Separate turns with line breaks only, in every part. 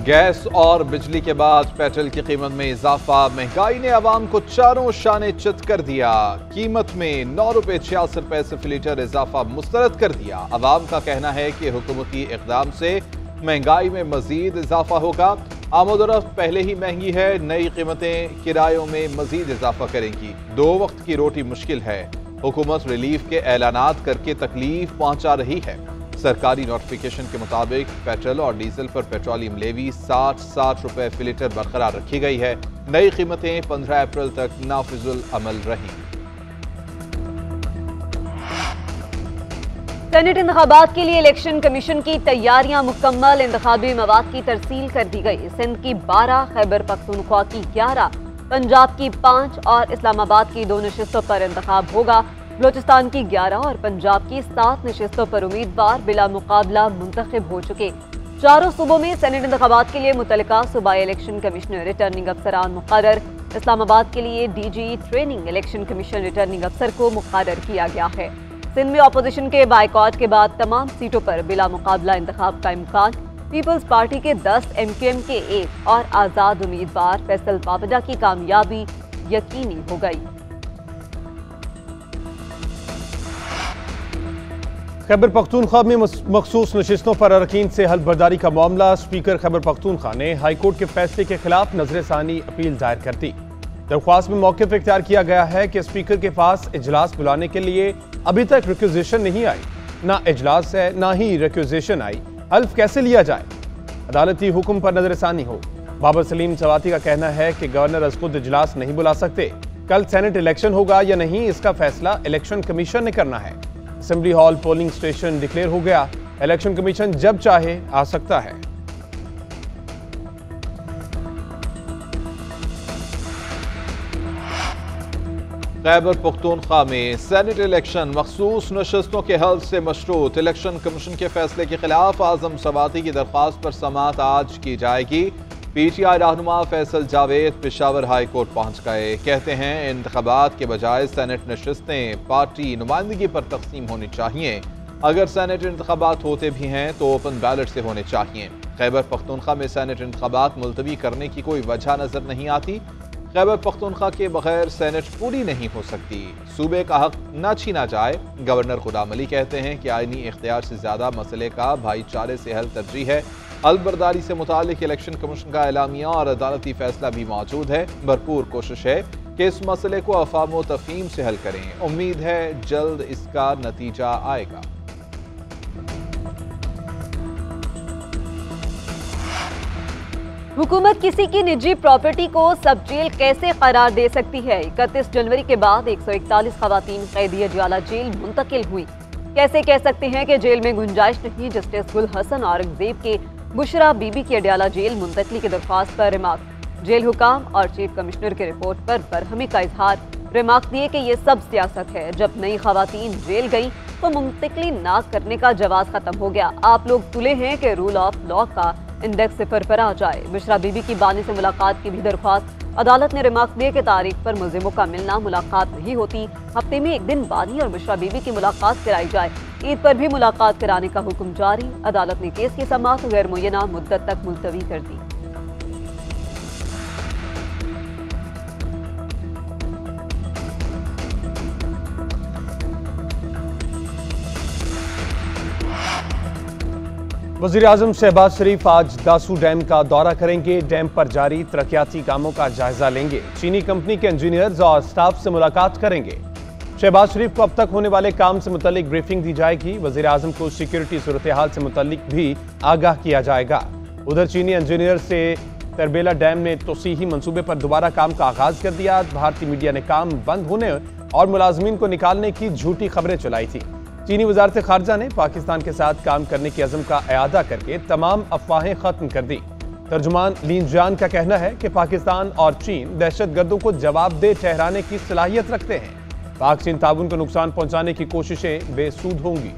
Gas और बिजली के बाद पेट्रोल की कीमत में इजाफा। महंगाई ने आवाम को चारों शाने चित कर दिया। कीमत में 9 रुपए 66 पैसे फी लीटर इजाफा मुस्तरद कर दिया। आवाम का कहना है कि हुकूमती इकदाम से महंगाई में मजीद इजाफा होगा। आमदोरफ्त पहले ही महंगी है, नई कीमतें किरायों में मजीद इजाफा करेंगी। 2 वक्त की रोटी मुश्किल है। हुकूमत रिलीफ के ऐलानात करके तकलीफ पहुंचा रही है। सरकारी नोटिफिकेशन के मुताबिक पेट्रोल और डीजल पर पेट्रोलियम लेवी 60 रुपए फी लीटर बरकरार रखी गई है। नई कीमतें 15 अप्रैल तक नाफिजुल अमल रही।
सेनेट इंतखाबात के लिए इलेक्शन कमीशन की तैयारियां मुकम्मल। इंतखाबी मवाद की तरसील कर दी गई। सिंध की 12, खैबर पख्तूनख्वा की 11, पंजाब की 5 और इस्लामाबाद की 2 नशिस्तों पर इंतखाब होगा। बलोचिस्तान की 11 और पंजाब की 7 नशिस्तों पर उम्मीदवार बिला मुकाबला मुंतखब हो चुके। चारों सूबों में सेनेट इंतखाबात के लिए मुतल्लिका सूबाई इलेक्शन कमिश्नर रिटर्निंग अफसरान मुक़र्रर। इस्लामाबाद के लिए DG training election commission returning अफसर को मुक़र्रर किया गया है। सिंध में अपोजिशन के बाइकॉट के बाद तमाम सीटों पर बिला मुकाबला इंतखाब का इम्कान। पीपल्स पार्टी के 10, MQM के 1 और आज़ाद उम्मीदवार फैसल पापडा की कामयाबी यकीनी हो गई।
खैबर पख्तूनख्वा में मखसूस नशिस्तों पर अरकान से हल्फबर्दारी का मामला। स्पीकर खैबर पख्तूनख्वा ने हाईकोर्ट के फैसले के खिलाफ नजरसानी अपील दायर कर दी। दरख्वास्त में मौक़िफ़ इख्तियार किया गया है कि स्पीकर के पास इजलास बुलाने के लिए अभी तक रिक्वेजिशन नहीं आई। ना इजलास है, ना ही रिक्वेजिशन आई। हल्फ कैसे लिया जाए? अदालती हुक्म पर नजरसानी हो। बाबर सलीम सवाती का कहना है कि गवर्नर अज खुद इजलास नहीं बुला सकते। कल सेनेट इलेक्शन होगा या नहीं, इसका फैसला इलेक्शन कमीशन ने करना है। Assembly hall polling station declare हो गया। इलेक्शन कमीशन जब चाहे आ सकता है।
खैबर पख्तूनख्वा में सेनेट इलेक्शन मखसूस नशस्तों के हल से मशरूत। इलेक्शन कमीशन के फैसले के खिलाफ आजम सवाती की दरख्वास्त पर समाअत आज की जाएगी। PTI रहनुमा फैसल जावेद पेशावर हाई कोर्ट पहुंच गए। कहते हैं इंतखाबात के बजाय सेनेट नशस्तें पार्टी नुमाइंदगी पर तकसीम होनी चाहिए। अगर सेनेट इंतखाबात होते भी हैं तो ओपन बैलेट से होने चाहिए। खैबर पख्तूनख्वा में सेनेट इंतखाबात मुलतवी करने की कोई वजह नजर नहीं आती। खैबर पख्तूनख्वा के बगैर सेनेट पूरी नहीं हो सकती। सूबे का हक न छीना जाए। गवर्नर गुलाम अली कहते हैं कि आईनी इख्तियार से ज्यादा मसले का भाईचारे से हल तरजीह है। हल्फबर्दारी से मुतालिक इलेक्शन कमीशन का एलामिया और अदालती फैसला भी मौजूद है। भरपूर कोशिश है कि इस मसले को अफाम व तफहीम से हल करें। उम्मीद है जल्द इसका नतीजा आएगा।
हुकूमत किसी की निजी प्रॉपर्टी को सब जेल कैसे करार दे सकती है? 31 जनवरी के बाद 141 खवातीन कैदी अडियाला जेल मुंतकिल हुई। कैसे कह सकते हैं कि जेल में गुंजाइश नहीं? जस्टिस गुल हसन औरंगजेब के बुशरा बीबी की अडियाला जेल मुंतकली की दरख्वास्त पर रिमार्क। जेल हुकाम और चीफ कमिश्नर की रिपोर्ट पर बरहमी का इजहार। रिमार्क दिए कि ये सब सियासत है। जब नई खवातीन जेल गई तो मुंतकली ना करने का जवाब खत्म हो गया। आप लोग तुले हैं कि रूल ऑफ लॉ का इंडेक्स 0 पर आ जाए। बुशरा बीबी की बानी से मुलाकात की भी दरख्वास्त। अदालत ने रिमार्क दिए कि तारीख पर मुलजिमों का मिलना मुलाकात नहीं होती। हफ्ते में 1 दिन बानी और बुशरा बीबी की मुलाकात कराई जाए। ईद पर भी मुलाकात कराने का हुक्म जारी। अदालत ने केस की समाअत गैर मुय्यना मुद्दत तक मुलतवी कर दी।
वज़ीर आज़म शहबाज शरीफ आज दासू डैम का दौरा करेंगे। डैम पर जारी तरक्याती कामों का जायजा लेंगे। चीनी कंपनी के इंजीनियर्स और स्टाफ से मुलाकात करेंगे। शहबाज शरीफ को अब तक होने वाले काम से मुतल्लिक ब्रीफिंग दी जाएगी। वज़ीर आज़म को सिक्योरिटी सूरत हाल से मुतल्लिक भी आगाह किया जाएगा। उधर चीनी इंजीनियर से तरबेला डैम में तोसीही मंसूबे पर दोबारा काम का आगाज कर दिया। भारतीय मीडिया ने काम बंद होने और मुलाजमीन को निकालने की झूठी खबरें चलाई थी। चीनी वजारत खारजा ने पाकिस्तान के साथ काम करने की अज़म का एआदा करके तमाम अफवाहें खत्म कर दी। तर्जुमान लीन जान का कहना है कि पाकिस्तान और चीन दहशतगर्दों को जवाबदेह ठहराने की सलाहियत रखते हैं। पाक चीन ताउन को नुकसान पहुंचाने की कोशिशें बेसूद होंगी।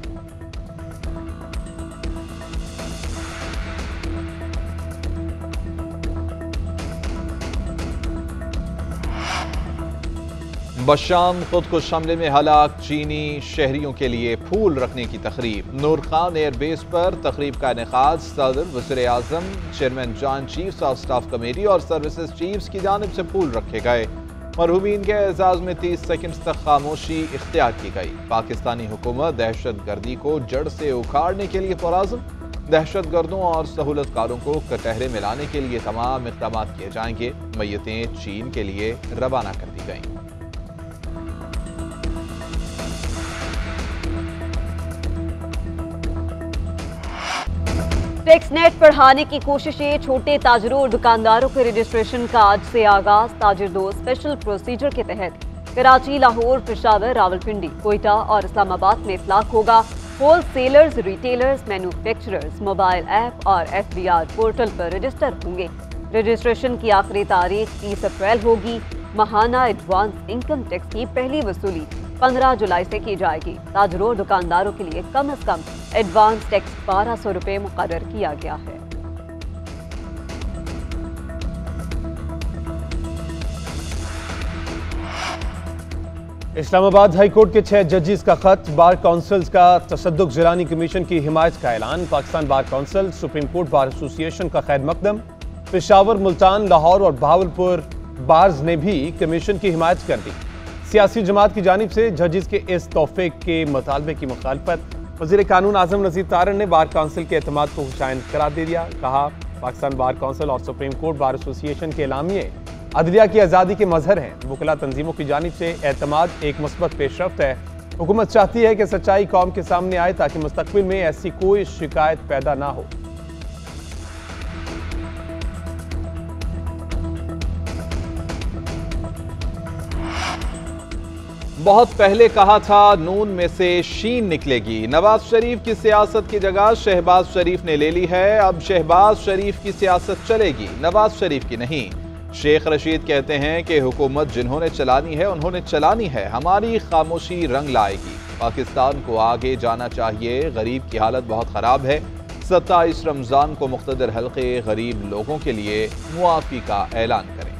बशाम खुदकुश हमले में हलाक चीनी शहरियों के लिए फूल रखने की तकरीब। नूर खान एयरबेस पर तकरीब का इनेकाद सदर, वज़ीर आज़म, chairman joint chiefs of staff committee और सर्विसेज चीफ्स की जानिब से फूल रखे गए। मरहूमीन के एजाज में 30 सेकंड्स तक खामोशी इख्तियार की गई। पाकिस्तानी हुकूमत दहशत गर्दी को जड़ से उखाड़ने के लिए पुरअज़्म। दहशत गर्दों और सहूलतकारों को कटहरे में लाने के लिए तमाम इक़दाम किए जाएंगे। मैयतें चीन के लिए रवाना कर दी गईं।
टैक्स नेट बढ़ाने की कोशिशें, छोटे ताजरों और दुकानदारों के रजिस्ट्रेशन का आज से आगाज। ताजिर 2 स्पेशल प्रोसीजर के तहत कराची, लाहौर, पेशावर, रावलपिंडी, कोयटा और इस्लामाबाद में इतलाक होगा। Wholesalers, retailers, manufacturers mobile app और FBR पोर्टल पर रजिस्टर होंगे। रजिस्ट्रेशन की आखिरी तारीख 30 अप्रैल होगी। माहाना एडवांस इनकम टैक्स की पहली वसूली 15 जुलाई से की जाएगी। ताजरों और दुकानदारों के लिए कम से कम एडवांस टैक्स 1200 रुपये मुकर्रर किया गया है।
इस्लामाबाद हाई कोर्ट के 6 जजेस का खत, बार काउंसिल्स का तशद्दुक ज़रानी कमीशन की हिमायत का ऐलान। Pakistan bar council, supreme court bar association का खैर मकदम। पेशावर, मुल्तान, लाहौर और बहावलपुर बार्स ने भी कमीशन की हिमायत कर दी। सियासी जमात की जानिब से जजेस के इस तोहफे के मुतालबे की मुखालफत वज़ीर कानून आज़म नज़ीर तारन ने बार काउंसिल के एतमाद को हुसैन करार दे दिया। कहा, पाकिस्तान बार काउंसिल और सुप्रीम कोर्ट बार एसोसिएशन के एलामिये अदलिया की आज़ादी के मजहर हैं। वकला तंजीमों की जानिब से एतमाद एक मुस्बत पेशरफ्त है। हुकूमत चाहती है कि सच्चाई कौम के सामने आए ताकि मुस्तकबिल में ऐसी कोई शिकायत पैदा ना हो।
बहुत पहले कहा था नून में से शीन निकलेगी। नवाज शरीफ की सियासत की जगह शहबाज शरीफ ने ले ली है। अब शहबाज शरीफ की सियासत चलेगी, नवाज शरीफ की नहीं। शेख रशीद कहते हैं कि हुकूमत जिन्होंने चलानी है उन्होंने चलानी है, हमारी खामोशी रंग लाएगी। पाकिस्तान को आगे जाना चाहिए, गरीब की हालत बहुत ख़राब है। 27 रमज़ान को मुख्तदर हल्के गरीब लोगों के लिए मुआफ़ी का ऐलान करें।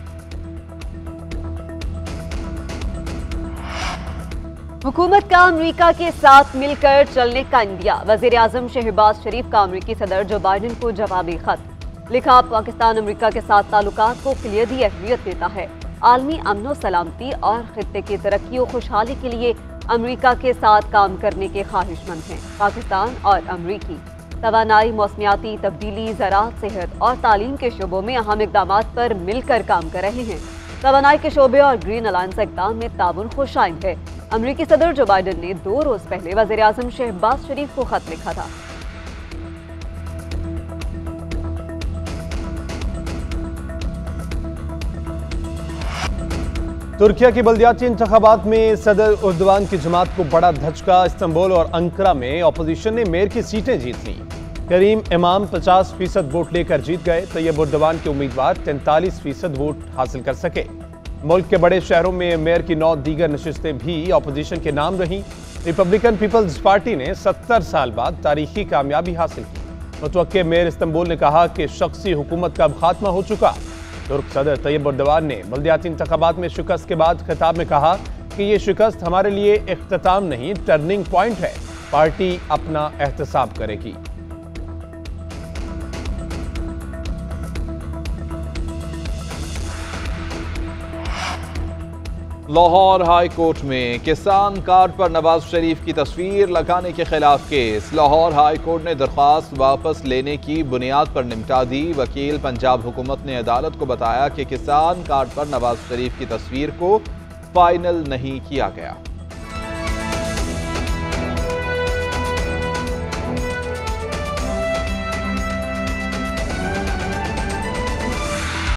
हुकूमत का अमेरिका के साथ मिलकर चलने का इंदिया। वज़ीर आज़म शहबाज शरीफ का अमेरिकी सदर जो बाइडन को जवाबी खत लिखा। पाकिस्तान अमेरिका के साथ ताल्लुकात को कलीदी अहमियत देता है। आलमी अमन सलामती और खित्ते की तरक्की और खुशहाली के लिए अमेरिका के साथ काम करने के ख्वाहिशमंद हैं। पाकिस्तान और अमेरिकी तवानाई, मौसमियाती तब्दीली, ज़राअत, सेहत और तालीम के शोबों में अहम इक़दाम पर मिलकर काम कर रहे हैं। तवानाई के शोबे और ग्रीन अलायंस इक़दाम में ताउन खुशाइन है। अमेरिकी सदर जो बाइडन ने 2 रोज पहले वज़ीर आज़म शहबाज शरीफ को खत लिखा था।
तुर्किया की बल्दियाती इंतखाबात में सदर उर्दवान की जमात को बड़ा धचका। इस्तांबुल और अंकारा में अपोजिशन ने मेयर की सीटें जीत लीं। करीम इमाम 50% वोट लेकर जीत गए। तैयब उर्दवान के उम्मीदवार 43% वोट हासिल कर सके। मुल्क के बड़े शहरों में मेयर की 9 दीगर नशिस्तें भी अपोजिशन के नाम रहीं। रिपब्लिकन पीपल्स पार्टी ने 70 साल बाद तारीखी कामयाबी हासिल की। मुतवक्के मेयर इस्तांबुल ने कहा कि शख्सी हुकूमत का अब खात्मा हो चुका। तुर्क सदर तैयब उर्दवान ने बल्दियाती इंतखाबात में शिकस्त के बाद खिताब में कहा कि ये शिकस्त हमारे लिए इख्तिताम नहीं, टर्निंग पॉइंट है। पार्टी अपना एहतसाब करेगी।
लाहौर हाई कोर्ट में किसान कार्ड पर नवाज शरीफ की तस्वीर लगाने के खिलाफ केस। लाहौर हाई कोर्ट ने दरख्वास्त वापस लेने की बुनियाद पर निपटा दी। वकील पंजाब हुकूमत ने अदालत को बताया कि किसान कार्ड पर नवाज शरीफ की तस्वीर को फाइनल नहीं किया गया।